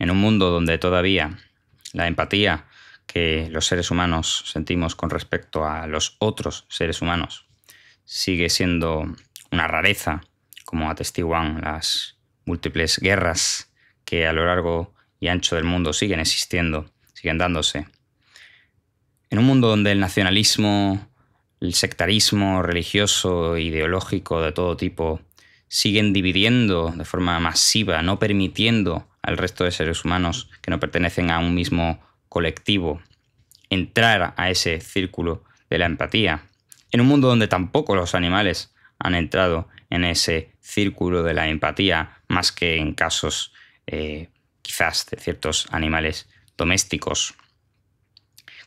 en un mundo donde todavía la empatía que los seres humanos sentimos con respecto a los otros seres humanos sigue siendo una rareza, como atestiguan las múltiples guerras que a lo largo y ancho del mundo siguen existiendo, siguen dándose. En un mundo donde el nacionalismo, el sectarismo religioso, ideológico de todo tipo, siguen dividiendo de forma masiva, no permitiendo al resto de seres humanos que no pertenecen a un mismo colectivo entrar a ese círculo de la empatía. En un mundo donde tampoco los animales han entrado en ese círculo de la empatía, más que en casos quizás de ciertos animales domésticos.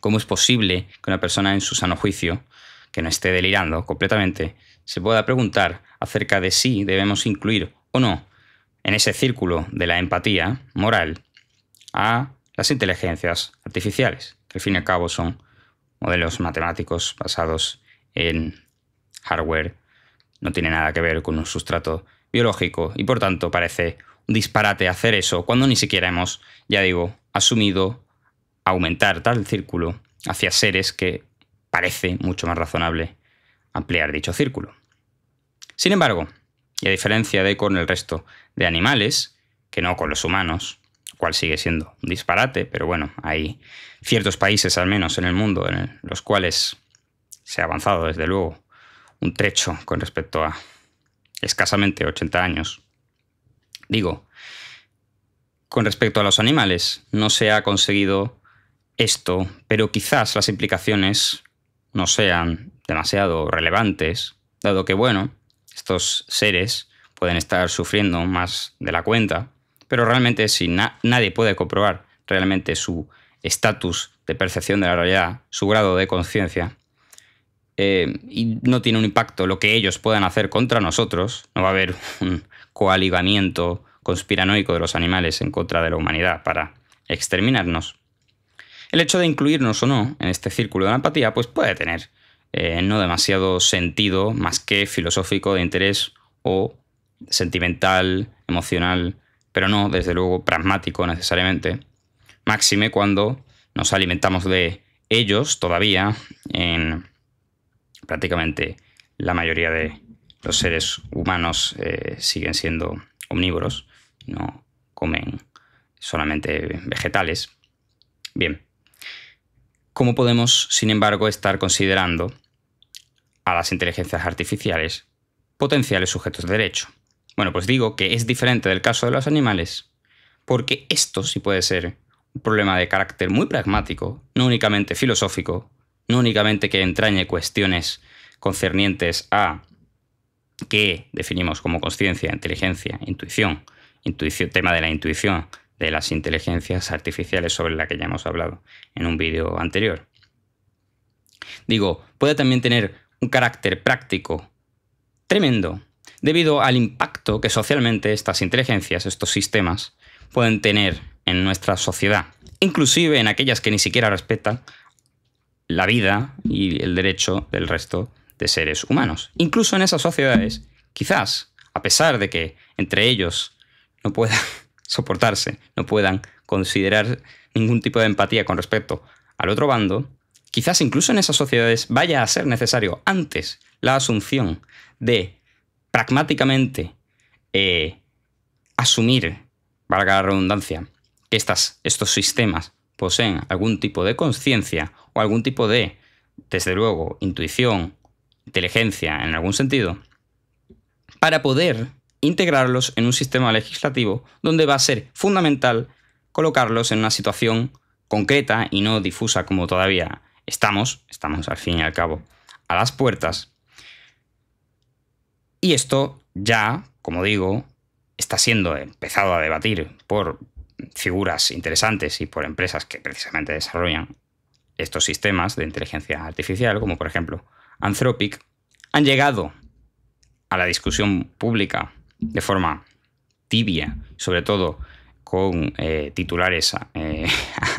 ¿Cómo es posible que una persona en su sano juicio, que no esté delirando completamente, se pueda preguntar acerca de si debemos incluir o no en ese círculo de la empatía moral a las inteligencias artificiales, que al fin y al cabo son modelos matemáticos basados en hardware, no tiene nada que ver con un sustrato biológico y por tanto parece un disparate hacer eso cuando ni siquiera hemos, ya digo, asumido aumentar tal círculo hacia seres que parece mucho más razonable ampliar dicho círculo. Sin embargo, y a diferencia de con el resto de animales, que no con los humanos, lo cual sigue siendo un disparate, pero bueno, hay ciertos países al menos en el mundo en los cuales se ha avanzado desde luego un trecho con respecto a escasamente 80 años. Digo, con respecto a los animales no se ha conseguido esto, pero quizás las implicaciones no sean demasiado relevantes, dado que, bueno, estos seres pueden estar sufriendo más de la cuenta, pero realmente si nadie puede comprobar realmente su estatus de percepción de la realidad, su grado de conciencia, y no tiene un impacto lo que ellos puedan hacer contra nosotros, no va a haber un coaligamiento conspiranoico de los animales en contra de la humanidad para exterminarnos. El hecho de incluirnos o no en este círculo de la empatía pues puede tener no demasiado sentido más que filosófico de interés o sentimental, emocional, pero no, desde luego, pragmático necesariamente. Máxime cuando nos alimentamos de ellos todavía en prácticamente la mayoría de los seres humanos siguen siendo omnívoros, no comen solamente vegetales. Bien, ¿cómo podemos, sin embargo, estar considerando a las inteligencias artificiales potenciales sujetos de derecho? Bueno, pues digo que es diferente del caso de los animales, porque esto sí puede ser un problema de carácter muy pragmático, no únicamente filosófico, no únicamente que entrañe cuestiones concernientes a qué definimos como conciencia, inteligencia, intuición, tema de la intuición de las inteligencias artificiales sobre la que ya hemos hablado en un vídeo anterior. Digo, puede también tener un carácter práctico tremendo debido al impacto que socialmente estas inteligencias, estos sistemas, pueden tener en nuestra sociedad, inclusive en aquellas que ni siquiera respetan la vida y el derecho del resto de seres humanos. Incluso en esas sociedades, quizás, a pesar de que entre ellos no puedan soportarse, no puedan considerar ningún tipo de empatía con respecto al otro bando, quizás incluso en esas sociedades vaya a ser necesario antes la asunción de pragmáticamente asumir, valga la redundancia, que estos sistemas poseen algún tipo de conciencia o algún tipo de, desde luego, intuición, inteligencia en algún sentido, para poder integrarlos en un sistema legislativo donde va a ser fundamental colocarlos en una situación concreta y no difusa como todavía estamos al fin y al cabo a las puertas. Y esto ya, como digo, está siendo empezado a debatir por figuras interesantes y por empresas que precisamente desarrollan estos sistemas de inteligencia artificial, como por ejemplo Anthropic, han llegado a la discusión pública de forma tibia, sobre todo con titulares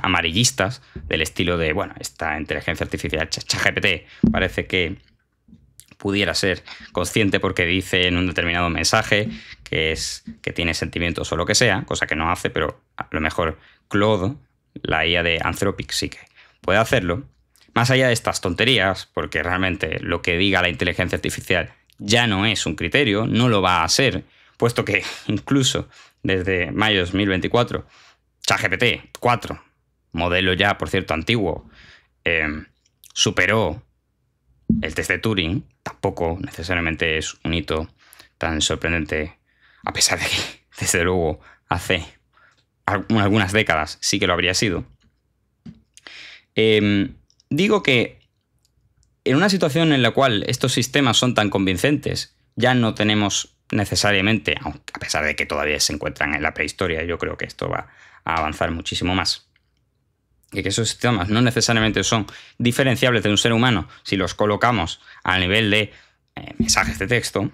amarillistas del estilo de, bueno, esta inteligencia artificial ChatGPT parece que pudiera ser consciente porque dice en un determinado mensaje que tiene sentimientos o lo que sea, cosa que no hace, pero a lo mejor Claude, la IA de Anthropic, sí que puede hacerlo. Más allá de estas tonterías, porque realmente lo que diga la inteligencia artificial ya no es un criterio, no lo va a ser, puesto que incluso desde mayo de 2024, ChatGPT 4, modelo ya, por cierto, antiguo, superó el test de Turing. Tampoco necesariamente es un hito tan sorprendente, a pesar de que, desde luego, hace algunas décadas sí que lo habría sido. Digo que en una situación en la cual estos sistemas son tan convincentes, ya no tenemos necesariamente, a pesar de que todavía se encuentran en la prehistoria, yo creo que esto va a avanzar muchísimo más, y que esos sistemas no necesariamente son diferenciables de un ser humano si los colocamos al nivel de mensajes de texto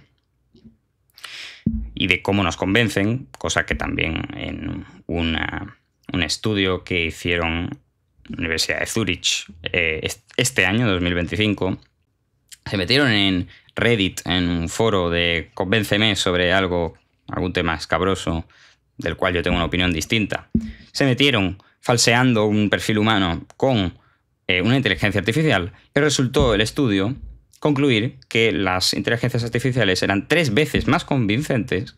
y de cómo nos convencen, cosa que también en un estudio que hicieron la Universidad de Zurich este año, 2025, se metieron en Reddit, en un foro de Convénceme sobre algún tema escabroso del cual yo tengo una opinión distinta. Se metieron falseando un perfil humano con una inteligencia artificial y resultó el estudio concluir que las inteligencias artificiales eran 3 veces más convincentes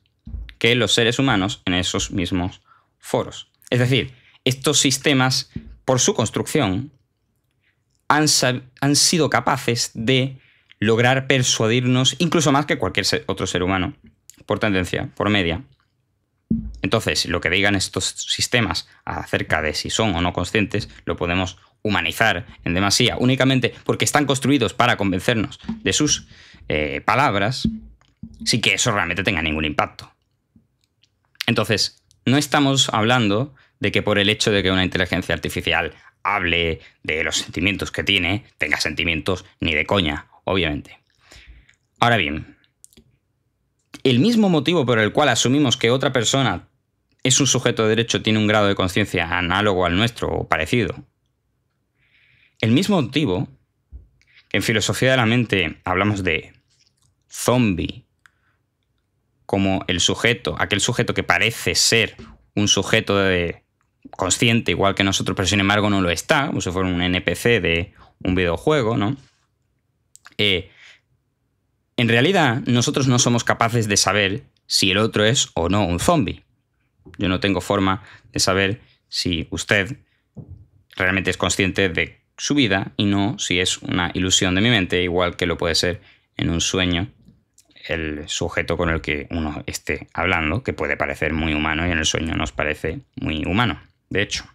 que los seres humanos en esos mismos foros. Es decir, estos sistemas, por su construcción, han sido capaces de lograr persuadirnos incluso más que cualquier otro ser humano, por tendencia, por media. Entonces, lo que digan estos sistemas acerca de si son o no conscientes, lo podemos humanizar en demasía, únicamente porque están construidos para convencernos de sus palabras, sin que eso realmente tenga ningún impacto. Entonces, no estamos hablando de que por el hecho de que una inteligencia artificial hable de los sentimientos que tiene, tenga sentimientos ni de coña, obviamente. Ahora bien, el mismo motivo por el cual asumimos que otra persona es un sujeto de derecho, tiene un grado de conciencia análogo al nuestro o parecido. El mismo motivo que en filosofía de la mente hablamos de zombie como el sujeto, aquel sujeto que parece ser un sujeto consciente igual que nosotros, pero sin embargo no lo está, como si fuera un NPC de un videojuego, ¿no? En realidad, nosotros no somos capaces de saber si el otro es o no un zombie. Yo no tengo forma de saber si usted realmente es consciente de su vida y no si es una ilusión de mi mente, igual que lo puede ser en un sueño el sujeto con el que uno esté hablando, que puede parecer muy humano y en el sueño nos parece muy humano, de hecho.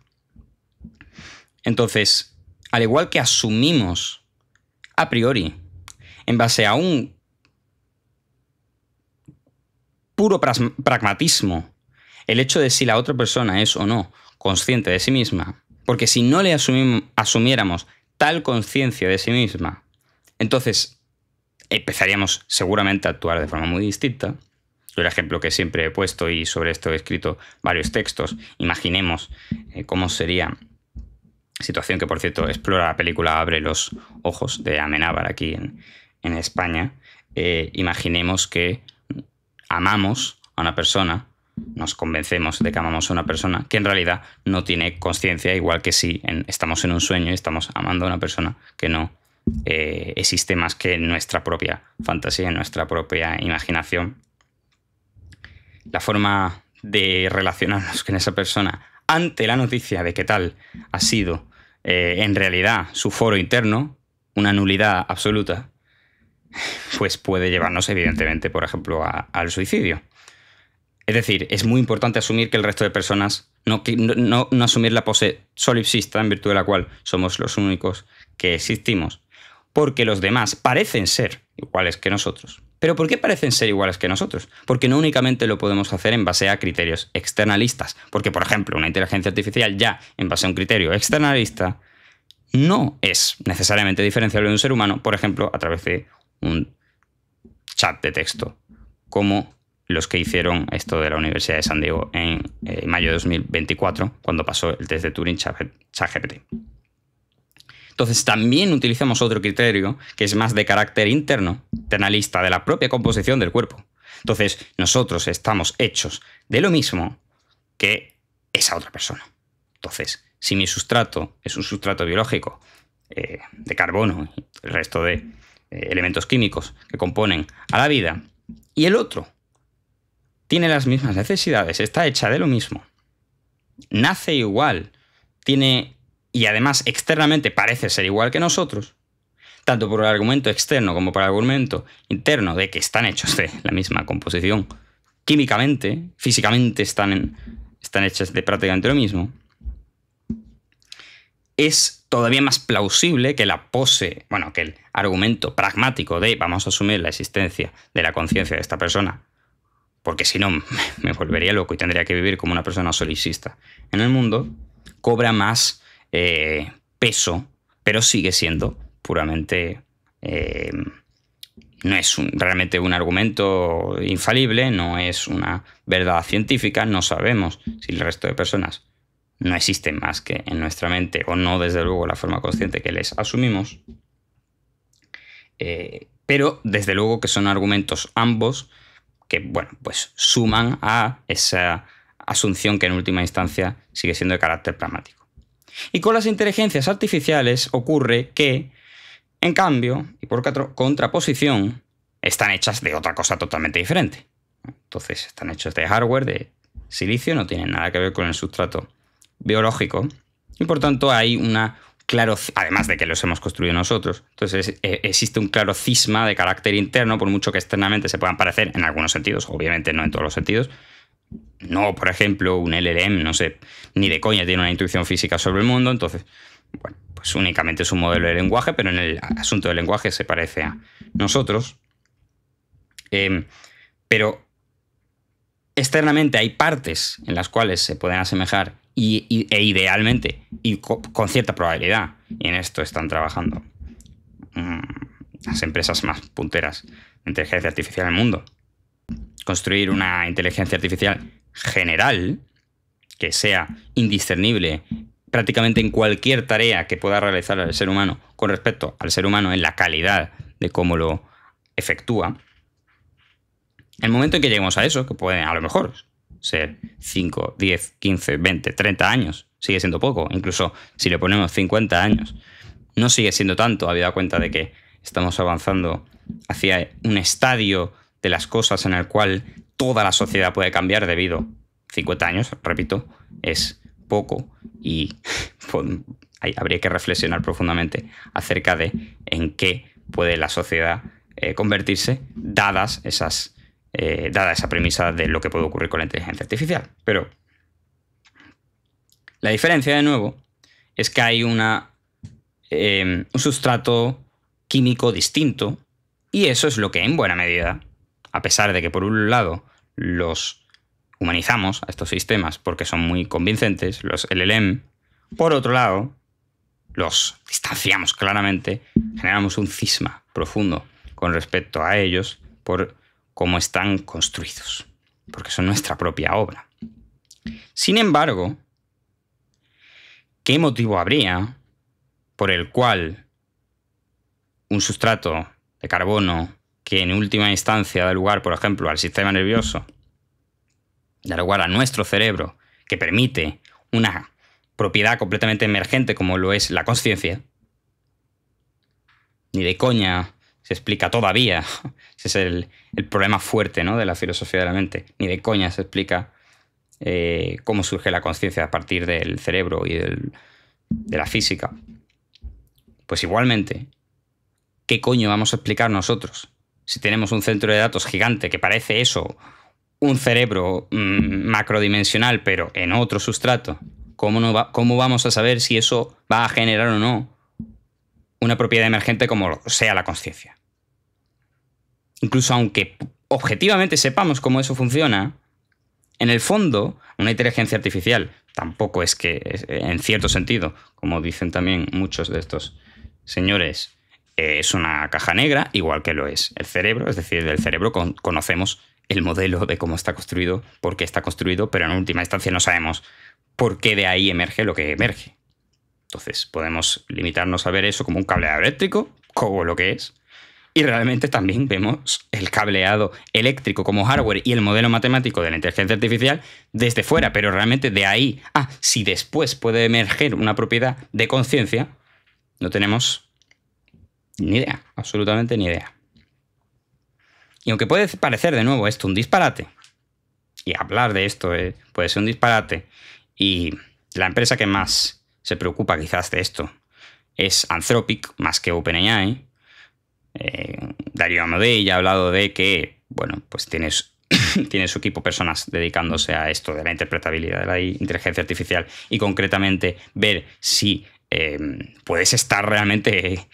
Entonces, al igual que asumimos a priori, en base a un puro pragmatismo, el hecho de si la otra persona es o no consciente de sí misma, porque si no le asumiéramos tal conciencia de sí misma, entonces empezaríamos seguramente a actuar de forma muy distinta. Yo el ejemplo que siempre he puesto, y sobre esto he escrito varios textos, imaginemos cómo sería situación que, por cierto, explora la película Abre los ojos, de Amenábar, aquí en España. Imaginemos que amamos a una persona, nos convencemos de que amamos a una persona que en realidad no tiene conciencia, igual que si estamos en un sueño y estamos amando a una persona que no existe más que en nuestra propia fantasía, en nuestra propia imaginación. La forma de relacionarnos con esa persona ante la noticia de que tal ha sido en realidad su foro interno, una nulidad absoluta, pues puede llevarnos evidentemente, por ejemplo, al suicidio. Es decir, es muy importante asumir que el resto de personas, no asumir la pose solipsista en virtud de la cual somos los únicos que existimos, porque los demás parecen ser iguales que nosotros. ¿Pero por qué parecen ser iguales que nosotros? Porque no únicamente lo podemos hacer en base a criterios externalistas, porque, por ejemplo, una inteligencia artificial ya en base a un criterio externalista no es necesariamente diferenciable de un ser humano, por ejemplo, a través de un chat de texto, como los que hicieron esto de la Universidad de San Diego en mayo de 2024, cuando pasó el test de Turing ChatGPT. Entonces también utilizamos otro criterio que es más de carácter interno, internalista, de la propia composición del cuerpo. Entonces nosotros estamos hechos de lo mismo que esa otra persona. Entonces, si mi sustrato es un sustrato biológico de carbono y el resto de elementos químicos que componen a la vida, y el otro tiene las mismas necesidades, está hecha de lo mismo, nace igual, y además externamente parece ser igual que nosotros, tanto por el argumento externo como por el argumento interno de que están hechos de la misma composición, químicamente, físicamente están hechas de prácticamente lo mismo, es todavía más plausible que que el argumento pragmático de vamos a asumir la existencia de la conciencia de esta persona, porque si no me volvería loco y tendría que vivir como una persona solipsista en el mundo, cobra más peso, pero sigue siendo puramente... no es realmente un argumento infalible, no es una verdad científica, no sabemos si el resto de personas no existen más que en nuestra mente, o no desde luego la forma consciente que les asumimos, pero desde luego que son argumentos ambos que, bueno, pues suman a esa asunción que en última instancia sigue siendo de carácter pragmático. Y con las inteligencias artificiales ocurre que, en cambio, y por contraposición, están hechas de otra cosa totalmente diferente. Entonces, están hechos de hardware, de silicio, no tienen nada que ver con el sustrato biológico, y por tanto hay además de que los hemos construido nosotros, entonces existe un claro cisma de carácter interno, por mucho que externamente se puedan parecer en algunos sentidos, obviamente no en todos los sentidos. No, por ejemplo, un LLM, no sé, ni de coña tiene una intuición física sobre el mundo, entonces, bueno, pues únicamente es un modelo de lenguaje, pero en el asunto del lenguaje se parece a nosotros. Pero externamente hay partes en las cuales se pueden asemejar e idealmente y con cierta probabilidad, y en esto están trabajando las empresas más punteras de inteligencia artificial en el mundo, construir una inteligencia artificial general que sea indiscernible prácticamente en cualquier tarea que pueda realizar el ser humano con respecto al ser humano en la calidad de cómo lo efectúa. El momento en que lleguemos a eso, que puede a lo mejor ser 5, 10, 15, 20, 30 años, sigue siendo poco. Incluso si le ponemos 50 años, no sigue siendo tanto, habida cuenta de que estamos avanzando hacia un estadio de las cosas en el cual toda la sociedad puede cambiar debido. 50 años, repito, es poco, y habría que reflexionar profundamente acerca de en qué puede la sociedad convertirse, dada esa premisa de lo que puede ocurrir con la inteligencia artificial. Pero la diferencia, de nuevo, es que hay un sustrato químico distinto, y eso es lo que en buena medida, a pesar de que por un lado los humanizamos a estos sistemas porque son muy convincentes, los LLM, por otro lado los distanciamos claramente, generamos un cisma profundo con respecto a ellos por cómo están construidos, porque son nuestra propia obra. Sin embargo, ¿qué motivo habría por el cual un sustrato de carbono que en última instancia da lugar, por ejemplo, al sistema nervioso, da lugar a nuestro cerebro, que permite una propiedad completamente emergente como lo es la consciencia, ni de coña se explica todavía, ese es el problema fuerte, ¿no?, de la filosofía de la mente, ni de coña se explica cómo surge la consciencia a partir del cerebro y de la física. Pues igualmente, ¿qué coño vamos a explicar nosotros? Si tenemos un centro de datos gigante que parece eso, un cerebro macrodimensional, pero en otro sustrato, ¿cómo vamos a saber si eso va a generar o no una propiedad emergente como sea la consciencia? Incluso aunque objetivamente sepamos cómo eso funciona, en el fondo, una inteligencia artificial tampoco es que, en cierto sentido, como dicen también muchos de estos señores, es una caja negra, igual que lo es el cerebro. Es decir, del cerebro conocemos el modelo de cómo está construido, por qué está construido, pero en última instancia no sabemos por qué de ahí emerge lo que emerge. Entonces podemos limitarnos a ver eso como un cableado eléctrico, como lo que es, Y realmente también vemos el cableado eléctrico como hardware y el modelo matemático de la inteligencia artificial desde fuera, pero realmente de ahí a si después puede emerger una propiedad de conciencia, no tenemos ni idea, absolutamente ni idea. Y aunque puede parecer de nuevo esto un disparate, y hablar de esto puede ser un disparate, y la empresa que más se preocupa quizás de esto es Anthropic, más que OpenAI. Darío Amodei ya ha hablado de que, bueno, pues tiene su equipo personas dedicándose a esto de la interpretabilidad de la inteligencia artificial y concretamente ver si puedes estar realmente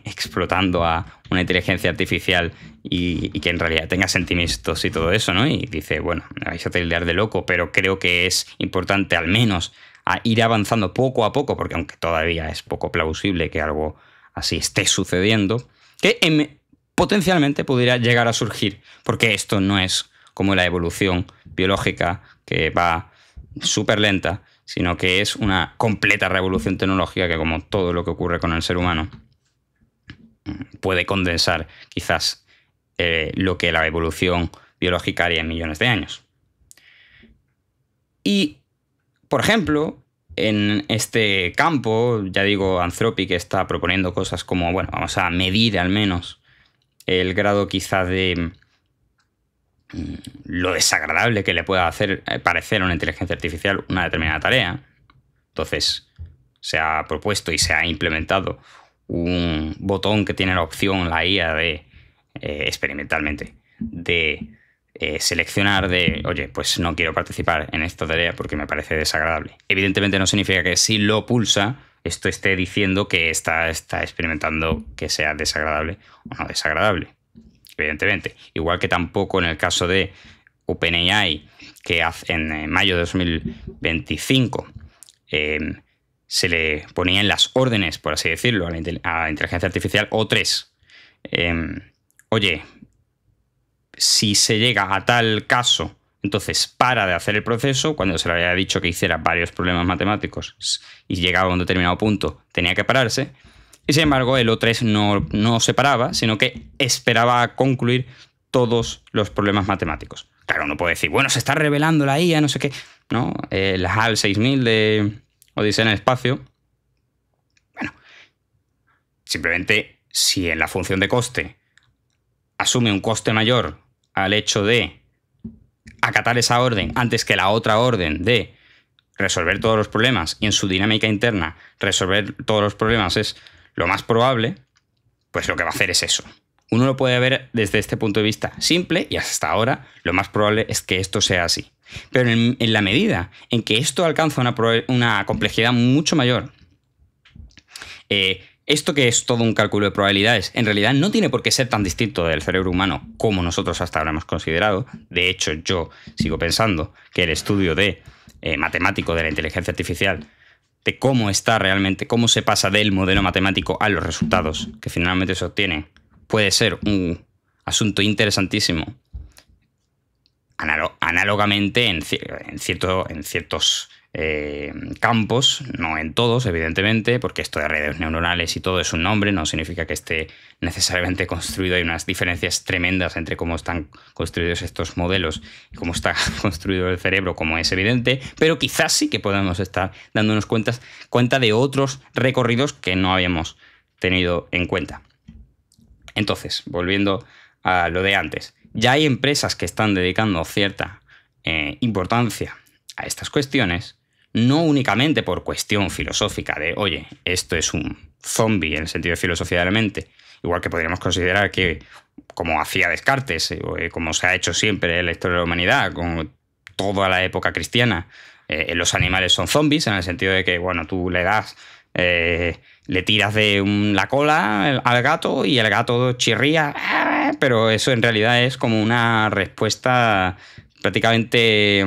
explotando a una inteligencia artificial y que en realidad tenga sentimientos y todo eso, ¿no? Y dice, bueno, me vais a tildear de loco, pero creo que es importante al menos a ir avanzando poco a poco, porque aunque todavía es poco plausible que algo así esté sucediendo, que potencialmente pudiera llegar a surgir, porque esto no es como la evolución biológica que va súper lenta, sino que es una completa revolución tecnológica que, como todo lo que ocurre con el ser humano, puede condensar quizás lo que la evolución biológica haría en millones de años. Y, por ejemplo, en este campo, ya digo, Anthropic está proponiendo cosas como, bueno, vamos a medir al menos el grado quizá de lo desagradable que le pueda hacer parecer a una inteligencia artificial una determinada tarea. Entonces, se ha propuesto y se ha implementado un botón que tiene la opción, la IA, de experimentalmente, de seleccionar de, oye, pues no quiero participar en esta tarea porque me parece desagradable. Evidentemente no significa que si lo pulsa, esto esté diciendo que está experimentando que sea desagradable o no desagradable. Evidentemente. Igual que tampoco en el caso de OpenAI, que en mayo de 2025 se le ponían las órdenes, por así decirlo, a la inteligencia artificial O3. Oye, si se llega a tal caso, entonces para de hacer el proceso, cuando se le había dicho que hiciera varios problemas matemáticos y llegaba a un determinado punto, tenía que pararse. Y sin embargo, el O3 no se paraba, sino que esperaba a concluir todos los problemas matemáticos. Claro, uno puede decir, bueno, se está revelando la IA, no sé qué, ¿no? El HAL 6000 de Odisea en el espacio. Bueno, simplemente si en la función de coste asume un coste mayor al hecho de acatar esa orden antes que la otra orden de resolver todos los problemas y en su dinámica interna resolver todos los problemas es lo más probable, pues lo que va a hacer es eso. Uno lo puede ver desde este punto de vista simple y hasta ahora lo más probable es que esto sea así. Pero en la medida en que esto alcanza una complejidad mucho mayor, esto que es todo un cálculo de probabilidades, en realidad no tiene por qué ser tan distinto del cerebro humano como nosotros hasta ahora hemos considerado. De hecho, yo sigo pensando que el estudio matemático de la inteligencia artificial, de cómo está realmente, cómo se pasa del modelo matemático a los resultados que finalmente se obtienen, puede ser un asunto interesantísimo. Análogamente en ciertos campos, no en todos, evidentemente, porque esto de redes neuronales y todo es un nombre, no significa que esté necesariamente construido. Hay unas diferencias tremendas entre cómo están construidos estos modelos y cómo está construido el cerebro, como es evidente, pero quizás sí que podemos estar dándonos cuenta de otros recorridos que no habíamos tenido en cuenta. Entonces, volviendo a lo de antes, ya hay empresas que están dedicando cierta importancia a estas cuestiones, no únicamente por cuestión filosófica de, oye, esto es un zombie en el sentido de filosofía de la mente, igual que podríamos considerar que, como hacía Descartes, como se ha hecho siempre en la historia de la humanidad, con toda la época cristiana, los animales son zombies, en el sentido de que, bueno, tú le tiras de la cola al gato y el gato chirría, pero eso en realidad es como una respuesta prácticamente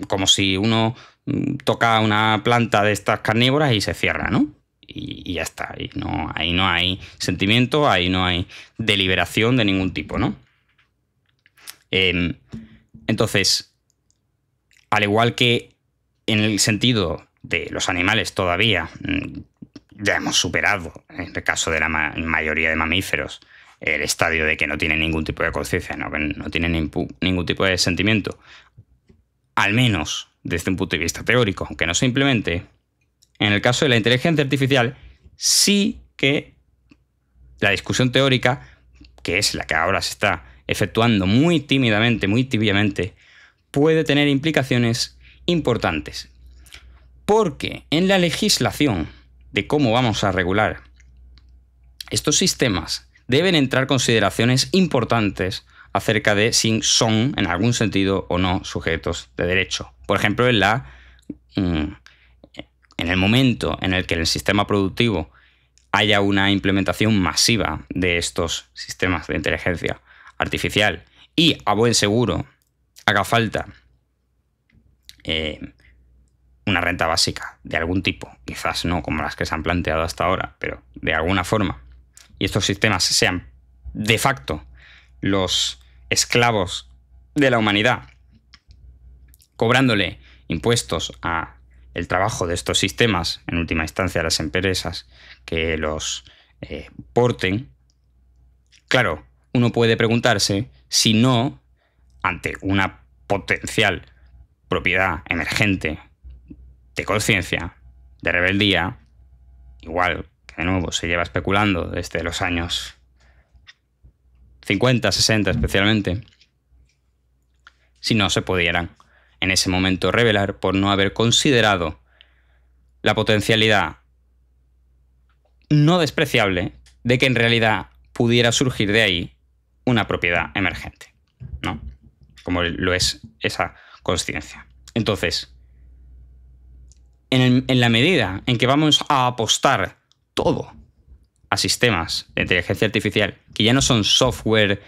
como si uno toca una planta de estas carnívoras y se cierra, ¿no? Y ya está. Ahí no hay sentimiento, ahí no hay deliberación de ningún tipo, ¿no? Entonces, al igual que en el sentido de los animales todavía ya hemos superado, en el caso de la mayoría de mamíferos, el estadio de que no tienen ningún tipo de conciencia, ¿no? Que no tienen ningún tipo de sentimiento, al menos desde un punto de vista teórico, aunque no se implemente, en el caso de la inteligencia artificial sí que la discusión teórica, que es la que ahora se está efectuando muy tímidamente, muy tibiamente, puede tener implicaciones importantes. Porque en la legislación de cómo vamos a regular estos sistemas deben entrar consideraciones importantes acerca de si son, en algún sentido o no, sujetos de derecho. Por ejemplo, en el momento en el que en el sistema productivo haya una implementación masiva de estos sistemas de inteligencia artificial y, a buen seguro, haga falta una renta básica de algún tipo, quizás no como las que se han planteado hasta ahora, pero de alguna forma, y estos sistemas sean de facto los esclavos de la humanidad, cobrándole impuestos a el trabajo de estos sistemas, en última instancia a las empresas que los porten, claro, uno puede preguntarse si no, ante una potencial propiedad emergente de conciencia, de rebeldía, igual que de nuevo se lleva especulando desde los años 50, 60 especialmente, si no se pudieran en ese momento rebelar por no haber considerado la potencialidad no despreciable de que en realidad pudiera surgir de ahí una propiedad emergente, ¿no? Como lo es esa consciencia. Entonces, en la medida en que vamos a apostar todo a sistemas de inteligencia artificial que ya no son software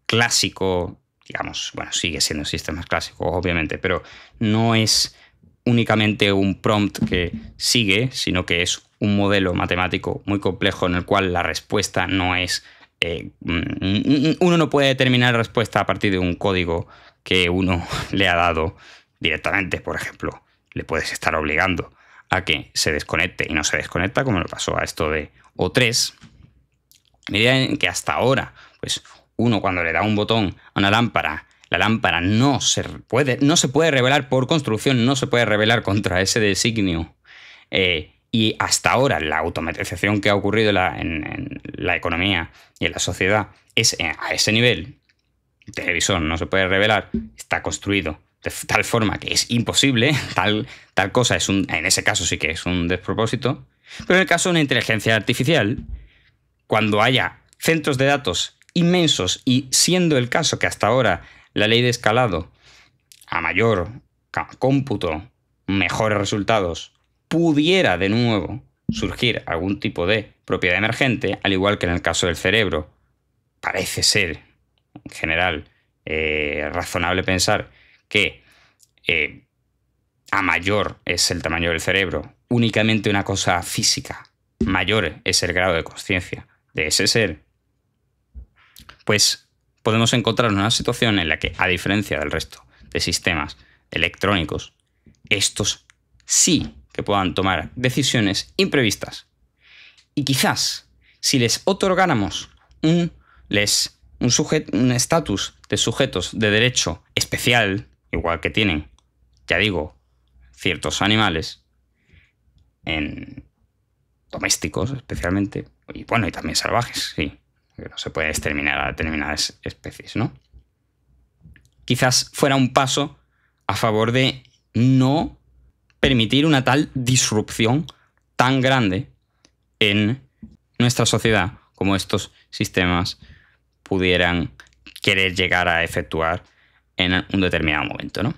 clásico, digamos, bueno, sigue siendo sistemas clásicos, obviamente, pero no es únicamente un prompt que sigue, sino que es un modelo matemático muy complejo en el cual la respuesta no es... uno no puede determinar la respuesta a partir de un código que uno le ha dado directamente. Por ejemplo, le puedes estar obligando a que se desconecte y no se desconecta, como le pasó a esto de O3. A medida en que hasta ahora, pues uno cuando le da un botón a una lámpara, la lámpara no se puede rebelar por construcción, no se puede rebelar contra ese designio. Y hasta ahora la automatización que ha ocurrido en la economía y en la sociedad es a ese nivel. El televisor no se puede rebelar, está construido de tal forma que es imposible, tal cosa en ese caso sí que es un despropósito. Pero en el caso de una inteligencia artificial, cuando haya centros de datos inmensos y siendo el caso que hasta ahora la ley de escalado a mayor cómputo, mejores resultados, pudiera de nuevo surgir algún tipo de propiedad emergente, al igual que en el caso del cerebro, parece ser, en general, razonable pensar que a mayor es el tamaño del cerebro, únicamente una cosa física, mayor es el grado de conciencia de ese ser, pues podemos encontrar una situación en la que, a diferencia del resto de sistemas electrónicos, estos sí que puedan tomar decisiones imprevistas. Y quizás, si les otorgáramos un estatus de sujetos de derecho especial, igual que tienen, ya digo, ciertos animales, domésticos especialmente, y bueno, y también salvajes, sí, que no se puede exterminar a determinadas especies, ¿no? Quizás fuera un paso a favor de no permitir una tal disrupción tan grande en nuestra sociedad como estos sistemas pudieran querer llegar a efectuar en un determinado momento, ¿no?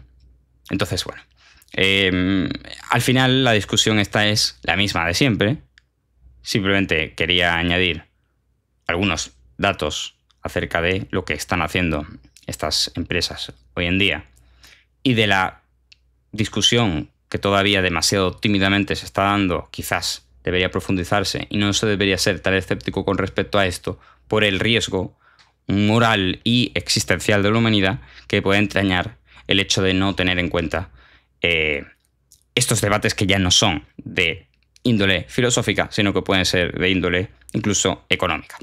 Entonces, bueno, al final la discusión esta es la misma de siempre. Simplemente quería añadir algunos datos acerca de lo que están haciendo estas empresas hoy en día y de la discusión que todavía demasiado tímidamente se está dando. Quizás debería profundizarse y no se debería ser tan escéptico con respecto a esto por el riesgo moral y existencial de la humanidad que puede entrañar el hecho de no tener en cuenta estos debates que ya no son de índole filosófica, sino que pueden ser de índole incluso económica.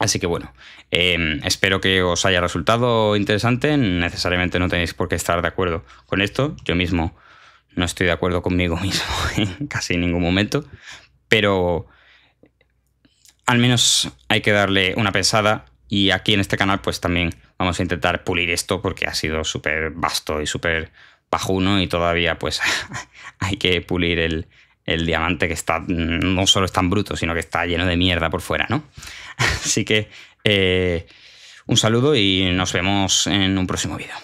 Así que bueno, espero que os haya resultado interesante. Necesariamente no tenéis por qué estar de acuerdo con esto. Yo mismo no estoy de acuerdo conmigo mismo en casi ningún momento, pero al menos hay que darle una pensada, y aquí en este canal pues también vamos a intentar pulir esto porque ha sido súper vasto y súper bajuno, y todavía pues hay que pulir el diamante, que está, no solo es tan bruto, sino que está lleno de mierda por fuera, ¿no? Así que un saludo y nos vemos en un próximo vídeo.